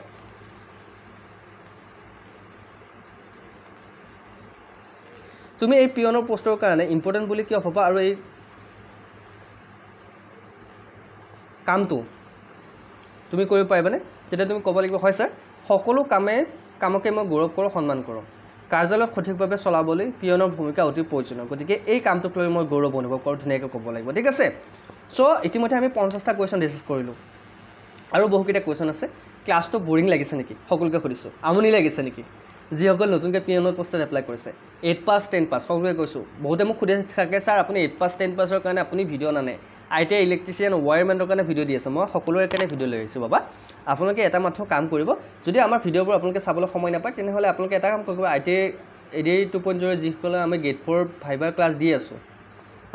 তুমি এই পিয়নৰ পোষ্টৰ কাৰণে ইম্পৰ্টেণ্ট বুলি কিয় ভাবা আৰু এই কামটো তুমি কৰিব পাৰিবানে তেতিয়া তুমি ক'ব লাগিব হয় স্যাৰ সকলো কামকে মই গৌৰৱ কৰোঁ সন্মান কৰোঁ কাৰ্যালয়ক সঠিকভাৱে চলাবলৈ পিয়নৰ ভূমিকা অতি প্ৰয়োজনীয় গতিকে এই কামটোক লৈ মই গৌৰৱ অনুভৱ কৰোঁ ধুনীয়াকৈ ক'ব লাগিব ঠিক আছে সো ইতিমধ্যে আমি 50টা কোৱেশ্চন ডিছকাছ কৰিলোঁ আৰু বহুকেইটা কোৱেশ্চন আছে ক্লাছটো বৰিং লাগিছে নেকি সকলোকে সুধিছোঁ আমনি লাগিছে নেকি যিসকল নতুনকৈ পিয়নৰ পোষ্টত এপ্লাই কৰিছে 8 পাছ 10 পাছ সকলোকে কৈছোঁ বহুতে মোক সুধি থাকে ছাৰ আপুনি 8 পাছ 10 পাছৰ কাৰণে আপুনি ভিডিঅ' নানে ITI ইলেক্ট্ৰিচিয়ান ৱায়াৰমেনৰ কাৰণে ভিডিঅ' দি আছে মই সকলোৰে কাৰণে ভিডিঅ' লৈ আহিছোঁ বাবা আপোনালোকে এটা মাত্ৰ কাম কৰিব যদি আমাৰ ভিডিঅ'বোৰ আপোনালোকে চাবলৈ সময় নাপায় তেনেহ'লে আপোনালোকে এটা কাম কৰিব ITI ADA 2.0 যিসকলে আমি গেট 4 ভাইভাৰ ক্লাছ দি আছোঁ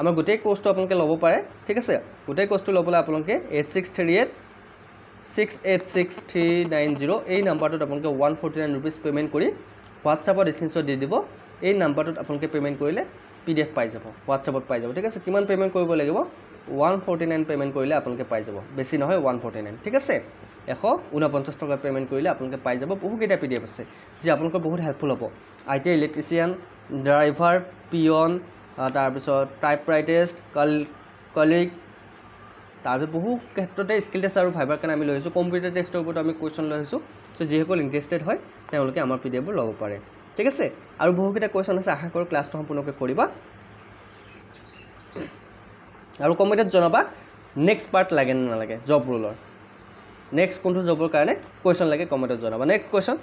আমাৰ গোটেই কোৰ্চটো আপোনালোকে ল'ব পাৰে ঠিক আছে গোটেই কোৰ্চটো ল'বলৈ আপোনালোকে 8638 686390 এই নাম্বাৰটোত আপোনালোকে 149 रुपीस পেমেণ্ট কৰি হোৱাটছআপত স্ক্ৰীনশ্বট দি দিব এই নাম্বাৰটোত আপোনালোকে পেমেণ্ট কৰিলে PDF পাই যাব হোৱাটছআপত পাই যাব ঠিক আছে কিমান পেমেণ্ট কৰিব লাগিব 149 পেমেণ্ট কৰিলে আপোনালোকে পাই যাব বেছি নহয় 149 ঠিক আছে 149 টকা পেমেণ্ট কৰিলে আপোনালোকে পাই যাব বহুকেইটা PDF আছে যি আপোনালোকৰ বহুত হেল্পফুল হ'ব ITI ইলেক্ট্ৰিচিয়ান ড্ৰাইভাৰ পিয়ন তাৰপিছত টাইপৰাইটিষ্ট কলিগ তাৰপিছত বহু ক্ষেত্ৰতে স্কিল টেষ্ট আৰু ভাইভাৰ কাৰণে আমি লৈ আহিছোঁ কম্পিউটাৰ টেষ্টৰ ওপৰত আমি কুৱেশ্যন লৈ আহিছোঁ সো যিসকল ইণ্টাৰেষ্টেড হয় তেওঁলোকে আমাৰ PDFবোৰ ল'ব পাৰে ঠিক আছে আৰু বহুকেইটা কুৱেশ্যন আছে আশা কৰোঁ ক্লাছটো সম্পূৰ্ণকৈ কৰিবা আৰু কমেণ্টত জনাবা নেক্সট পাৰ্ট লাগে নে নালাগে জব ৰোলৰ নেক্সট কোনটো জবৰ কাৰণে কুৱেশ্যন লাগে কমেণ্টত জনাবা next question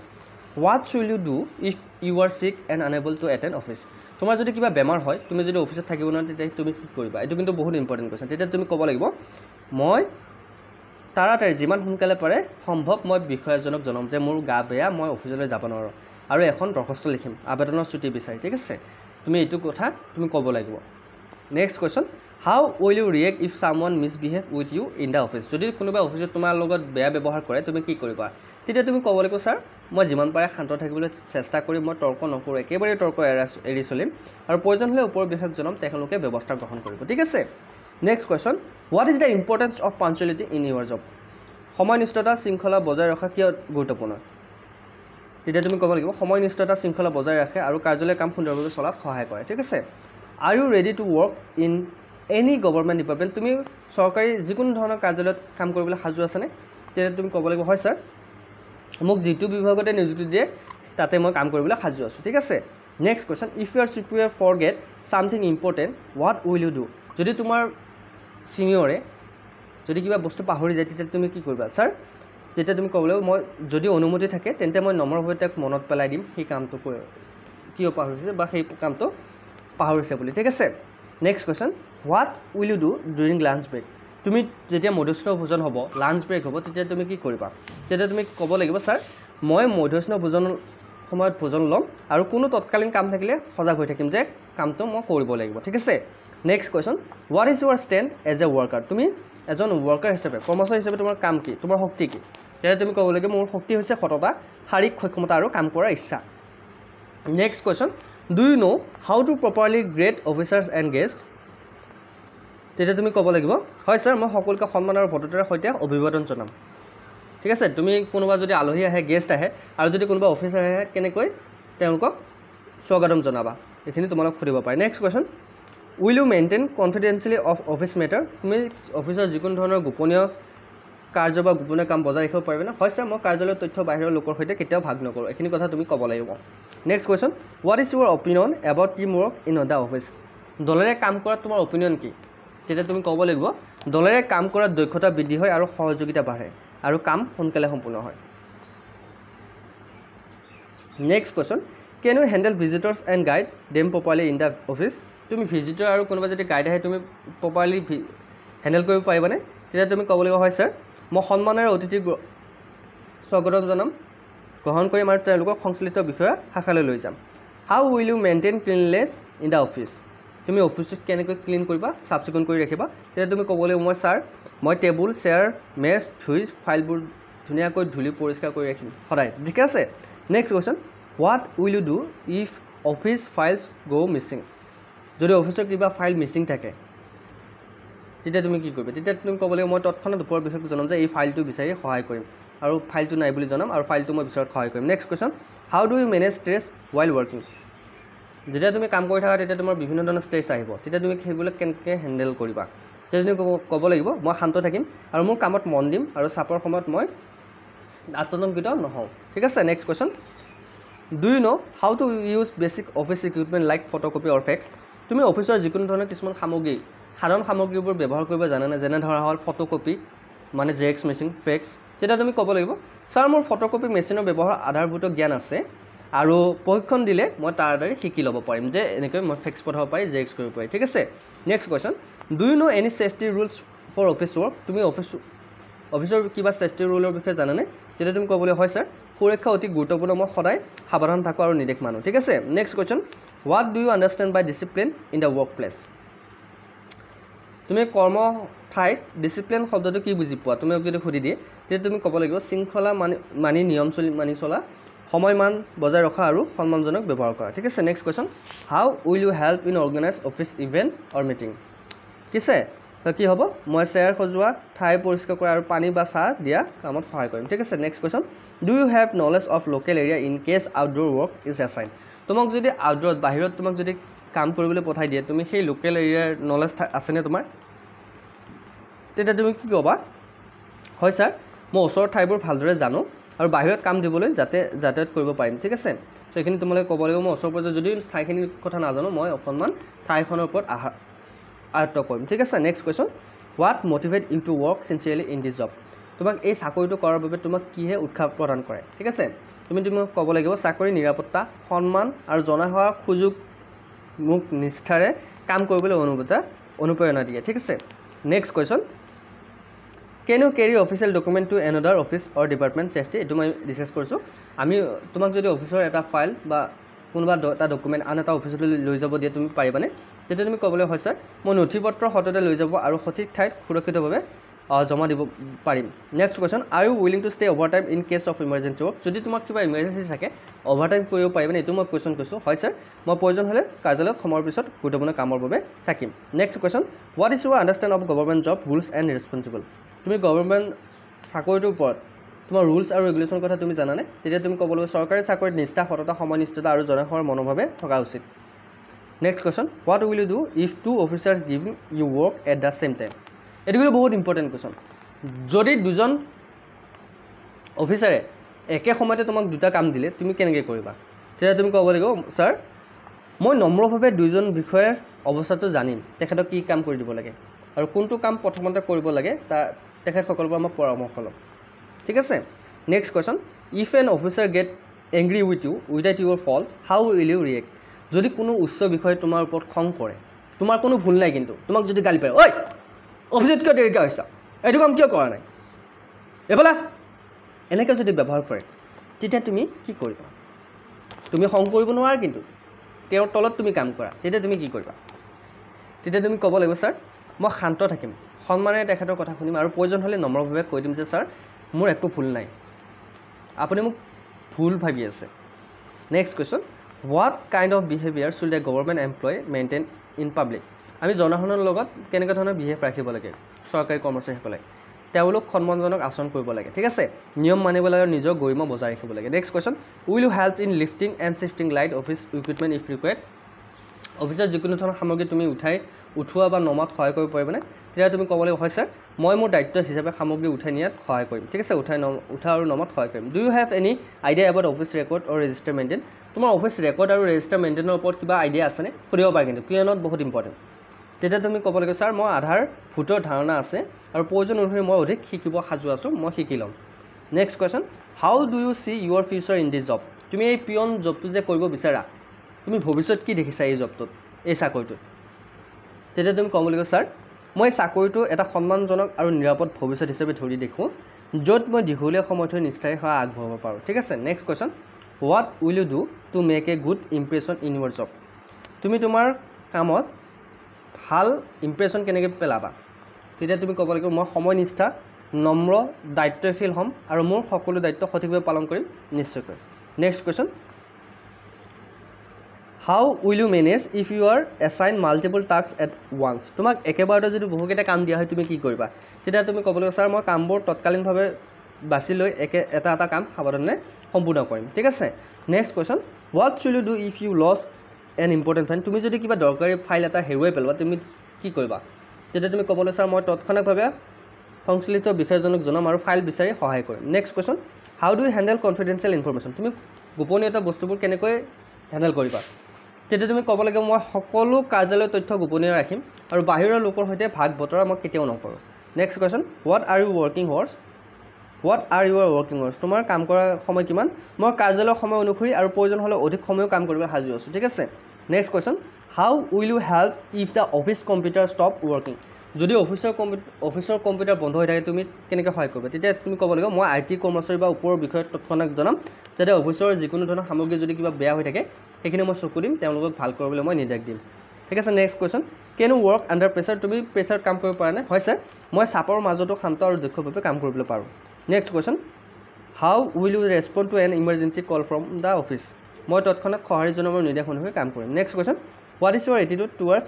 what should you do if you are sick and unable to attend office তোমাৰ যদি কিবা বেমাৰ হয় তুমি যদি অফিচত থাকিব নোৱাৰা তেতিয়া তুমি কি কৰিবা এইটো কিন্তু বহুত ইম্পৰ্টেণ্ট কুৱেশ্যন তেতিয়া তুমি ক'ব লাগিব মই তাড়াতাড়ি যিমান সোনকালে পাৰে সম্ভৱ মই বিষয়াজনক জনাম যে মোৰ গা বেয়া মই অফিচলৈ যাব নোৱাৰোঁ আৰু এখন দৰখাস্ত লিখিম আবেদনৰ ছুটি বিচাৰি ঠিক আছে তুমি এইটো কথা তুমি ক'ব লাগিব next question how will you react if someone misbehave with you in the office যদি কোনোবা অফিচত তোমাৰ লগত বেয়া ব্যৱহাৰ কৰে তুমি কি কৰিবা তেতিয়া তুমি ক'ব লাগিব ছাৰ মই যিমান পাৰে শান্ত থাকিবলৈ চেষ্টা কৰিম মই তৰ্ক নকৰোঁ একেবাৰে তৰ্ক এৰি চলিম আৰু প্ৰয়োজন হ'লে ওপৰৰ বিষয়ক জনাম তেওঁলোকে ব্যৱস্থা গ্ৰহণ কৰিব ঠিক আছে next question what is the importance of punctuality in your job সময়নিষ্ঠতা শৃংখলা বজাই ৰখা কিয় গুৰুত্বপূৰ্ণ তেতিয়া তুমি ক'ব লাগিব সময়নিষ্ঠতা শৃংখলা বজাই ৰাখে আৰু কাৰ্যালয়ৰ কাম সুন্দৰভাৱে চলাত সহায় কৰে ঠিক আছে are you ready to work in any government department তুমি চৰকাৰী যিকোনো ধৰণৰ কাৰ্যালয়ত কাম কৰিবলৈ সাজু আছেনে তেতিয়া তুমি ক'ব লাগিব হয় ছাৰ মোক যিটো বিভাগতে নিযুক্তি দিয়ে তাতে মই কাম কৰিবলৈ সাজু আছোঁ ঠিক আছে next question if you are prepare forget something important what will you do যদি তোমাৰ ছিনিয়ৰে যদি কিবা বস্তু পাহৰি যায় তেতিয়া তুমি কি কৰিবা ছাৰ যেতিয়া তুমি ক'ব লাগিব মই যদি অনুমতি থাকে তেন্তে মই নম্ৰভাৱে তেওঁক মনত পেলাই দিম সেই কামটো কিয় পাহৰিছে বা সেই কামটো পাহৰিছে বুলি ঠিক আছে next question what will you do during lunch break তুমি যেতিয়া মধ্যস্থ ভোজন হ'ব লাঞ্চ ব্ৰেক হ'ব তেতিয়া তুমি কি কৰিবা তেতিয়া তুমি ক'ব লাগিব ছাৰ মই মধ্যস্থ ভোজন সময়ত ভোজন ল'ম আৰু কোনো তৎকালীন কাম থাকিলে সজাগ হৈ থাকিম যে কামটো মই কৰিব লাগিব ঠিক আছে next question what is your stand as a worker তুমি এজন ৱৰ্কাৰ হিচাপে কৰ্মচাৰী হিচাপে তোমাৰ কাম কি তোমাৰ শক্তি কি তেতিয়া তুমি ক'ব লাগিব মোৰ শক্তি হৈছে সততা শাৰীৰিক সক্ষমতা আৰু কাম কৰাৰ ইচ্ছা next question do you know' how two properly grade officers and guest তেতিয়া তুমি ক'ব লাগিব হয় ছাৰ মই সকলোকে সন্মান আৰু ভদ্ৰতাৰ সৈতে অভিবাদন জনাম ঠিক আছে তুমি কোনোবা যদি আলহী আহে গেষ্ট আহে আৰু যদি কোনোবা অফিচাৰ আহে কেনেকৈ তেওঁলোকক স্বাগতম জনাবা এইখিনি তোমালোক সুধিব পাৰে next question will you maintain confidentiality of office matter তুমি অফিচৰ যিকোনো ধৰণৰ গোপনীয় কাৰ্য বা গোপনীয় কাম বজাই ৰাখিব পাৰিবানে হয় ছাৰ মই কাৰ্যালয়ৰ তথ্য বাহিৰৰ লোকৰ সৈতে কেতিয়াও ভাগ নকৰোঁ এইখিনি কথা তুমি ক'ব লাগিব next question what is your opinion about team work in the office দলেৰে কাম কৰাত তোমাৰ অপিনিয়ন কি তেতিয়া তুমি ক'ব লাগিব দলেৰে কাম কৰাত দক্ষতা বৃদ্ধি হয় আৰু সহযোগিতা বাঢ়ে আৰু কাম সোনকালে সম্পূৰ্ণ হয় next question can you handle visitors and guide them properly in the office তুমি ভিজিটৰ আৰু কোনোবা যদি গাইড আহে তুমি প্ৰপাৰলি হেণ্ডেল কৰিব পাৰিবানে তেতিয়া তুমি ক'ব লাগিব হয় ছাৰ মই সন্মানেৰে অতিথিক স্বাগতম জনাম গ্ৰহণ কৰিম আৰু তেওঁলোকক সংশ্লিষ্ট বিষয়া শাখালৈ লৈ যাম how will you maintain cleanliness in the office তুমি অফিচত কেনেকৈ ক্লিন কৰিবা চাফ চিকুণ কৰি ৰাখিবা তেতিয়া তুমি ক'ব লাগিব মই ছাৰ মই টেবুল চেয়াৰ মেজ ধুই ফাইলবোৰ ধুনীয়াকৈ ধুলি পৰিষ্কাৰ কৰি ৰাখিম সদায় ঠিক আছে next question what will you do if office files go' missing যদি অফিচৰ কিবা ফাইল মিছিং থাকে তেতিয়া তুমি কি কৰিবা তেতিয়া তুমি ক'ব লাগিব মই তৎক্ষণাত ওপৰৰ বিষয়টো জনাম যে এই ফাইলটো বিচাৰি সহায় কৰিম আৰু ফাইলটো নাই বুলি জনাম আৰু ফাইলটো মই বিচৰাত সহায় কৰিম next question how do you manage stress while working যেতিয়া তুমি কাম কৰি থাকা তেতিয়া তোমাৰ বিভিন্ন ধৰণৰ ষ্ট্ৰেছ আহিব, তেতিয়া তুমি সেইবিলাক কেনেকৈ হেণ্ডেল কৰিবা। তেতিয়া তুমি ক'ব লাগিব মই শান্ত থাকিম আৰু মোৰ কামত মন দিম আৰু চাপৰ সময়ত মই আতংকিত নহওঁ। ঠিক আছে, next question. Do you know' how to use basic office equipment like photocopy or fax? তুমি অফিচৰ যিকোনো ধৰণৰ কিছুমান সামগ্ৰী, সাধাৰণ সামগ্ৰীবোৰ ব্যৱহাৰ কৰিব জানানে? যেনে ধৰা হ'ল ফটোকপি মানে জেৰক্স মেচিন, ফেক্স। তেতিয়া তুমি ক'ব লাগিব ছাৰ মোৰ ফটোকপি মেচিনৰ ব্যৱহাৰ আধাৰভূত জ্ঞান আছে আৰু প্ৰশিক্ষণ দিলে মই তাড়াতাড়ি শিকি ল'ব পাৰিম যে এনেকৈ মই ফেক্স পঠাব পাৰি, জেৰক্স কৰিব পাৰি। ঠিক আছে, next question. Do you know' any safety rules for office work? তুমি অফিচৰ কিবা ছেফটি ৰুলৰ বিষয়ে জানানে? তেতিয়া তুমি ক'বলৈ হয় ছাৰ সুৰক্ষা অতি গুৰুত্বপূৰ্ণ, মই সদায় সাৱধান থাকোঁ আৰু নিৰ্দেশ মানো। ঠিক আছে, next question. What do you understand by discipline in the workplace? তুমি কৰ্মঠাইত ডিচিপ্লিন শব্দটো কি বুজি পোৱা? তুমি যদি সুধি দিয়ে তেতিয়া তুমি ক'ব লাগিব শৃংখলা মানি নিয়ম মানি চলা, সময় মান বজাই ৰখা আৰু সন্মানজনক ব্যৱহাৰ কৰা। ঠিক আছে, next question. How will you help in organize office event or meeting? ঠিক আছে, কি হ'ব? মই চেয়াৰ সজোৱা, ঠাই পৰিষ্কাৰ কৰা আৰু পানী বা চাহ দিয়া কামত সহায় কৰিম। ঠিক আছে, next question. Do you have knowledge of local area in case outdoor work is assign? তোমাক যদি আউটডোৰত বাহিৰত তোমাক যদি কাম কৰিবলৈ পঠাই দিয়ে, তুমি সেই লোকেল এৰিয়াৰ নলেজ আছেনে তোমাৰ? তেতিয়া তুমি কি ক'বা? হয় ছাৰ মই ওচৰৰ ঠাইবোৰ ভালদৰে জানো আৰু বাহিৰত কাম দিবলৈ যাতায়াত কৰিব পাৰিম। ঠিক আছে, ত' এইখিনি তোমালোকে ক'ব লাগিব মই ওচৰ পৰ্যায়ত যদি ঠাইখিনিৰ কথা নাজানো মই অকণমান ঠাইখনৰ ওপৰত আয়ত্ব কৰিম। ঠিক আছে, next question. What motivate you to work sincerely in this job? তোমাক এই চাকৰিটো কৰাৰ বাবে তোমাক কিহে উৎসাহ প্ৰদান কৰে? ঠিক আছে, তুমি ক'ব লাগিব চাকৰি, নিৰাপত্তা, সন্মান আৰু জনা হোৱাৰ সুযোগ মোক নিষ্ঠাৰে কাম কৰিবলৈ অনুপ্ৰেৰণা দিয়ে। ঠিক আছে, next question. Can you carry official document to another office or department safety? এইটো মই ডিছকাছ কৰিছোঁ। তোমাক যদি অফিচৰ এটা ফাইল বা কোনোবা এটা ডকুমেণ্ট আন এটা অফিচলৈ লৈ যাব দিয়ে তুমি পাৰিবানে? তেতিয়া তুমি ক'বলৈ হয় ছাৰ মই নথি পত্ৰ সততে লৈ যাব আৰু সঠিক ঠাইত সুৰক্ষিতভাৱে জমা দিব পাৰিম। Next question. Are you willing to stay overtime in case of emergency work? যদি তোমাক কিবা ইমাৰ্জেঞ্চি থাকে অভাৰ টাইম কৰিব পাৰিবানে? এইটো মই কুৱেশ্যন কৈছোঁ। হয় ছাৰ মই প্ৰয়োজন হ'লে কাৰ্যালয়ত সময়ৰ পিছত গুৰুত্বপূৰ্ণ কামৰ বাবে থাকিম। Next question. What is Euro understand of government job rules and responsible? তুমি গভৰ্ণমেণ্ট চাকৰিটোৰ ওপৰত তোমাৰ ৰুলছ আৰু ৰেগুলেশ্যনৰ কথা তুমি জানানে? তেতিয়া তুমি ক'ব লাগিব চৰকাৰী চাকৰিত নিষ্ঠা, সততা, সময়নিষ্ঠতা আৰু জনা হোৱাৰ মনোভাৱে থকা উচিত। Next question. What will you do if two officers giving you work at the same time? এইটো কিন্তু বহুত ইম্পৰ্টেণ্ট কুৱেশ্যন। যদি দুজন অফিচাৰে একে সময়তে তোমাক দুটা কাম দিলে তুমি কেনেকৈ কৰিবা? তেতিয়া তুমি ক'ব লাগিব ছাৰ মই নম্ৰভাৱে দুইজন বিষয়াৰ অৱস্থাটো জানিম, তেখেতক কি কাম কৰি দিব লাগে আৰু কোনটো কাম প্ৰথমতে কৰিব লাগে তেখেতসকলৰ পৰা মই পৰামৰ্শ ল'ম। ঠিক আছে, next question. If an officer get angry with you without your fault how will you react? যদি কোনো উচ্চ বিষয়ে তোমাৰ ওপৰত খং কৰে, তোমাৰ কোনো ভুল নাই কিন্তু তোমাক যদি গালি পাৰে, ঐ অফিচত কিয় দেৰিকৈ হৈছা, এইটো কাম কিয় কৰা নাই, এইফালে এনেকৈ যদি ব্যৱহাৰ কৰে তেতিয়া তুমি কি কৰিবা? তুমি খং কৰিব নোৱাৰা কিন্তু তেওঁৰ তলত তুমি কাম কৰা, তেতিয়া তুমি কি কৰিবা? তেতিয়া তুমি ক'ব লাগিব ছাৰ মই শান্ত থাকিম, সন্মানেৰে তেখেতৰ কথা শুনিম আৰু প্ৰয়োজন হ'লে নম্ৰভাৱে কৈ দিম যে ছাৰ মোৰ একো ভুল নাই, আপুনি মোক ভুল ভাবি আছে। Next question. What kind of behaviour should a government employee maintain in public? আমি জনসাধাৰণৰ লগত কেনেকুৱা ধৰণৰ বিহেভ ৰাখিব লাগে? চৰকাৰী কৰ্মচাৰীসকলে তেওঁলোক সন্মানজনক আচৰণ কৰিব লাগে। ঠিক আছে, নিয়ম মানিব লাগে আৰু নিজৰ গৰিমা বজাই ৰাখিব লাগে। Next question. Will you help in lifting and shifting light office equipment if required? অফিচত যিকোনো ধৰণৰ সামগ্ৰী তুমি উঠোৱা বা নমাত সহায় কৰিব পাৰিবানে? তেতিয়া তুমি ক'ব লাগিব হয় ছাৰ মই মোৰ দায়িত্ব হিচাপে সামগ্ৰী উঠাই নিয়াত সহায় কৰিম। ঠিক আছে, উঠা আৰু নমাত সহায় কৰিম। Do you have any idea about office record or register maintain? তোমাৰ অফিচ ৰেকৰ্ড আৰু ৰেজিষ্টাৰ মেইনটেইনৰ ওপৰত কিবা আইডিয়া আছেনে? সুধিব পাৰে কিন্তু কিয়নত বহুত ইম্পৰ্টেণ্ট। তেতিয়া তুমি ক'ব লাগিব ছাৰ মই আধাৰভূতৰ ধাৰণা আছে আৰু প্ৰয়োজন অনুসৰি মই অধিক শিকিব সাজু আছোঁ, মই শিকি ল'ম। Next question. How do you see your future in this job? তুমি এই পিয়ন জবটো যে কৰিব বিচাৰা তুমি ভৱিষ্যত কি দেখিছা এই জবটোত, এই চাকৰিটোত? তেতিয়া তুমি ক'ব লাগিব ছাৰ মই এই চাকৰিটো এটা সন্মানজনক আৰু নিৰাপদ ভৱিষ্যত হিচাপে ধৰি দেখোঁ য'ত মই দীঘলীয়া সময় ধৰি নিষ্ঠাৰে সেৱা আগবঢ়াব পাৰোঁ। ঠিক আছে, next question. What will you do to make a good impression in your job? তুমি তোমাৰ কামত ভাল ইম্প্ৰেশ্যন কেনেকৈ পেলাবা? তেতিয়া তুমি ক'ব লাগিব মই সময়নিষ্ঠা, নম্ৰ, দায়িত্বশীল হ'ম আৰু মোৰ সকলো দায়িত্ব সঠিকভাৱে পালন কৰিম নিশ্চয়কৈ। Next question. How will you manage if you are assign multiple task at once? তোমাক একেবাৰতে যদি বহুকেইটা কাম দিয়া হয় তুমি কি কৰিবা? তেতিয়া তুমি ক'ব লাগিব ছাৰ মই কামবোৰ তৎকালীনভাৱে বাছি লৈ এটা কাম সাৱধানে সম্পূৰ্ণ কৰিম। ঠিক আছে, next question. What should you do if you lose an important file তুমি যদি কিবা দৰকাৰী ফাইল এটা হেৰুৱাই পেলোৱা তুমি কি কৰিবা তেতিয়া তুমি ক'বলৈ ছাৰ মই তৎক্ষণাতভাৱে সংশ্লিষ্ট বিষয়জনক জনাম আৰু ফাইল বিচাৰি সহায় কৰিম next question how do you handle confidential information তুমি গোপনীয়তা বস্তুবোৰ কেনেকৈ হেণ্ডেল কৰিবা তেতিয়া তুমি ক'ব লাগে মই সকলো কাৰ্যালয়ৰ তথ্য গোপনীয় ৰাখিম আৰু বাহিৰৰ লোকৰ সৈতে ভাগ বতৰা মই কেতিয়াও নকৰোঁ next question what are you working hours তোমাৰ কাম কৰাৰ সময় কিমান মই কাৰ্যালয়ৰ সময় অনুসৰি আৰু প্ৰয়োজন হ'লে অধিক সময়ো কাম কৰিবলৈ সাজু আছোঁ ঠিক আছে next question how will you help if the office computer stop working যদি অফিচৰ কম্পিউটাৰ বন্ধ হৈ থাকে তুমি কেনেকৈ সহায় কৰিবা তেতিয়া তুমি ক'ব লাগিব মই IT কৰ্মচাৰী বা ওপৰৰ বিষয়ত তৎক্ষণাত জনাম যাতে অফিচৰ যিকোনো ধৰণৰ সামগ্ৰী যদি কিবা বেয়া হৈ থাকে সেইখিনি মই চকু দিম তেওঁলোকক ভাল কৰিবলৈ মই নিৰ্দেশ দিম ঠিক আছে next question can you work under pressure তুমি প্ৰেছাৰত কাম কৰিব পাৰা নে হয় ছাৰ মই চাপৰ মাজতো শান্ত আৰু দক্ষভাৱে কাম কৰিবলৈ পাৰোঁ next question how will you respond to an emergency call from the office মই তৎক্ষণাত সঁহাৰি জনাবৰ নিৰ্দেশ অনুসৰি কাম কৰিম next question what is your attitude towards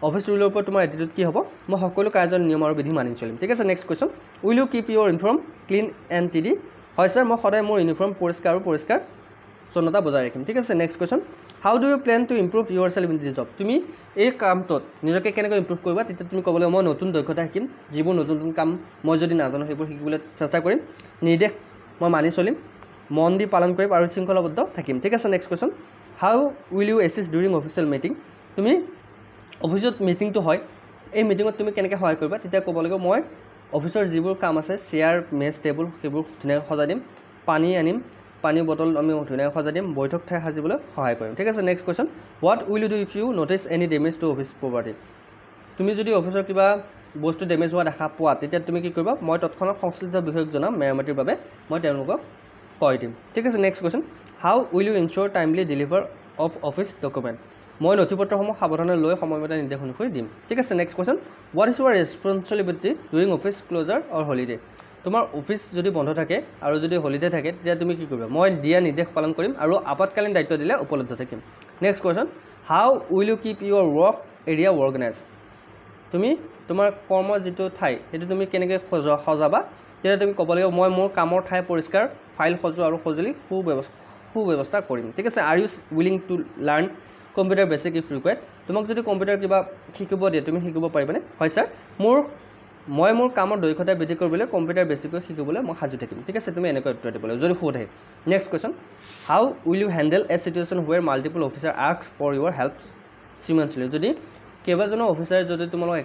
office ৰুলৰ ওপৰত তোমাৰ এটিটিউড কি হ'ব মই সকলো কাৰ্যৰ নিয়ম আৰু বিধি মানি চলিম ঠিক আছে next question will you keep your uniform clean and tidy হয় ছাৰ মই সদায় মোৰ ইউনিফৰ্ম পৰিষ্কাৰতা বজাই ৰাখিম ঠিক আছে next question how do you plan to improve yourself in the job তুমি এই কামটোত নিজকে কেনেকৈ ইম্প্ৰুভ কৰিবা তেতিয়া তুমি ক'ব লাগিব মই নতুন দক্ষতা শিকিম যিবোৰ নতুন কাম মই যদি নাজানো সেইবোৰ শিকিবলৈ চেষ্টা কৰিম নিৰ্দেশ মই মানি চলিম মন দি পালন কৰিম আৰু শৃংখলাবদ্ধ থাকিম ঠিক আছে next question how will you assist during official meeting তুমি অফিচত মিটিংটো হয় এই মিটিঙত তুমি কেনেকৈ সহায় কৰিবা তেতিয়া ক'ব লাগিব মই অফিচৰ যিবোৰ কাম আছে চেয়াৰ মেজ টেবুল সেইবোৰ ধুনীয়াকৈ সজাই দিম পানী আনিম পানী বটল আমি ধুনীয়াকৈ সজাই দিম বৈঠক ঠাই সাজিবলৈ সহায় কৰিম ঠিক আছে next question what will you do if you notice any damage to office property তুমি যদি অফিচৰ কিবা বস্তু ডেমেজ হোৱা দেখা পোৱা তেতিয়া তুমি কি কৰিবা মই তৎক্ষণাত সংশ্লিষ্ট বিষয়ক জনাম মেৰামতিৰ বাবে মই তেওঁলোকক কৈ দিম ঠিক আছে next question how will you ensure timely deliver of office document মই নথিপত্ৰসমূহ সাৱধানে লৈ সময়মতে নিৰ্দেশ অনুসৰি দিম ঠিক আছে next question what is your responsibility during office closure or holiday তোমাৰ অফিচ যদি বন্ধ থাকে আৰু যদি হলিডে থাকে তেতিয়া তুমি কি কৰিবা মই দিয়া নিৰ্দেশ পালন কৰিম আৰু আপতকালীন দায়িত্ব দিলে উপলব্ধ থাকিম next question how will you keep your work area organise তুমি তোমাৰ কৰ্মৰ যিটো ঠাই সেইটো তুমি কেনেকৈ সজাবা তেতিয়া তুমি ক'ব লাগিব মই মোৰ কামৰ ঠাই পৰিষ্কাৰ ফাইল সজোৱা আৰু সঁজুলি সুব্যৱস্থা কৰিম ঠিক আছে are you willing to learn computer basic if required তোমাক যদি কম্পিউটাৰ কিবা শিকিব দিয়ে তুমি শিকিব পাৰিবানে হয় ছাৰ মই মোৰ কামৰ দক্ষতা বৃদ্ধি কৰিবলৈ কম্পিউটাৰ বেছিকৈ শিকিবলৈ মই সাজু থাকিম ঠিক আছে তুমি এনেকৈ উত্তৰ দিব লাগিব যদি সোধে next question how will you handle a situation where multiple officer ask for your help simultaneously যদি কেইবাজনো অফিচাৰে যদি তোমালোক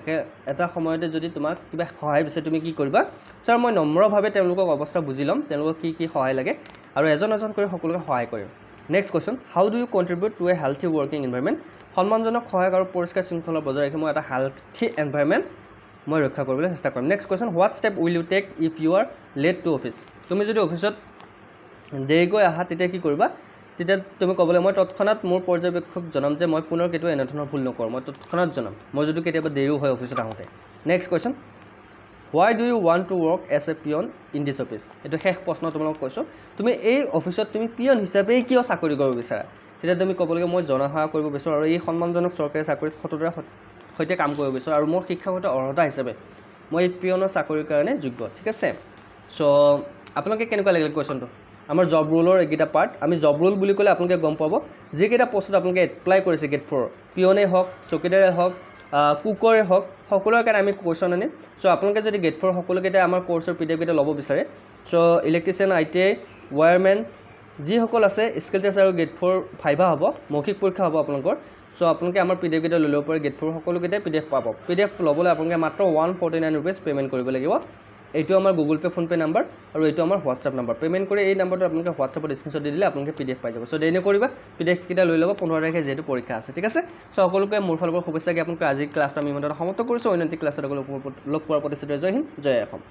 এটা সময়তে যদি তোমাক কিবা সহায় বিচাৰে তুমি কি কৰিবা ছাৰ মই নম্ৰভাৱে তেওঁলোকক অৱস্থা বুজি ল'ম তেওঁলোকক কি সহায় লাগে আৰু এজন কৰি সকলোকে সহায় কৰিম next question how do you contribute to a healthy working environment সন্মানজনক সহায়ক আৰু পৰিষ্কাৰ শৃংখলা বজাই ৰাখি মই এটা হেল্থি এনভাইৰমেণ্ট মই ৰক্ষা কৰিবলৈ চেষ্টা কৰিম next question what step will you take if you are late to office তুমি যদি অফিচত দেৰিকৈ আহা তেতিয়া কি কৰিবা তেতিয়া তুমি ক'বলৈ মই তৎক্ষণাত মোৰ পৰ্যবেক্ষক জনাম যে মই পুনৰ কেতিয়াও এনেধৰণৰ ভুল নকৰোঁ মই তৎক্ষণাত জনাম মই যদি কেতিয়াবা দেৰিও হয় অফিচত আহোঁতে next question why do you want to work as a peon in this office এইটো শেষ প্ৰশ্ন তোমালোকক কৈছোঁ তুমি এই অফিচত তুমি পিয়ন হিচাপে কিয় চাকৰি কৰিব বিচাৰা তেতিয়া তুমি ক'ব লাগে মই জনসেৱা কৰিব বিচাৰোঁ আৰু এই সন্মানজনক চৰকাৰী চাকৰিত সততাৰ সৈতে কাম কৰিব বিচাৰোঁ আৰু মোৰ শিক্ষাগত অৰ্হতা হিচাপে মই এই পিয়নৰ চাকৰিৰ কাৰণে যোগ্য ঠিক আছে চ' আপোনালোকে কেনেকুৱা লাগিলে কুৱেশ্যনটো আমাৰ জব ৰোলৰ এইকেইটা পাৰ্ট আমি জব ৰোল বুলি ক'লে আপোনালোকে গম পাব যিকেইটা পোষ্টত আপোনালোকে এপ্লাই কৰিছে গেট 4 পিয়নে হওক চকীদাৰে হওক কুকৰে হওক সকলোৰে কাৰণে আমি কুৱেশ্যন আনিম চ' আপোনালোকে যদি গেট 4 সকলোকেইটা আমাৰ কোৰ্চৰ PDF কেইটা ল'ব বিচাৰে চ' ইলেক্ট্ৰিচিয়ান ITI ৱায়াৰমেন যিসকল আছে স্কিল টেষ্ট আৰু গেট 4 ভাইভা হ'ব মৌখিক পৰীক্ষা হ'ব আপোনালোকৰ চ' আপোনালোকে আমাৰ PDF কেইটা লৈ ল'ব পাৰে গেট 4 সকলোকেইটাই PDF পাব PDF ল'বলৈ আপোনালোকে মাত্ৰ 149 rupees পে'মেণ্ট কৰিব লাগিব এইটো আমাৰ Google pay phone pay number আৰু এইটো আমাৰ হোৱাটছআপ নাম্বাৰ পে'মেণ্ট কৰি এই নাম্বাৰটো আপোনালোকে হোৱাটছআপত স্ক্ৰীনশ্বট দি দিলে আপোনালোকে PDF পাই যাব চ' দেৰি নকৰিবা PDF কেইটা লৈ ল'ব 15 তাৰিখে যিহেতু পৰীক্ষা আছে ঠিক আছে চ' সকলোকে মোৰ ফালৰ পৰা শুভেচ্ছা জ্ঞাপন কৰি আজিৰ ক্লাছটো আমি ইমানতে সমাপ্ত কৰিছোঁ অন্য ক্লাছত লগ পোৱাৰ প্ৰতিশ্ৰুতি জয় হিন্দ জয় অসম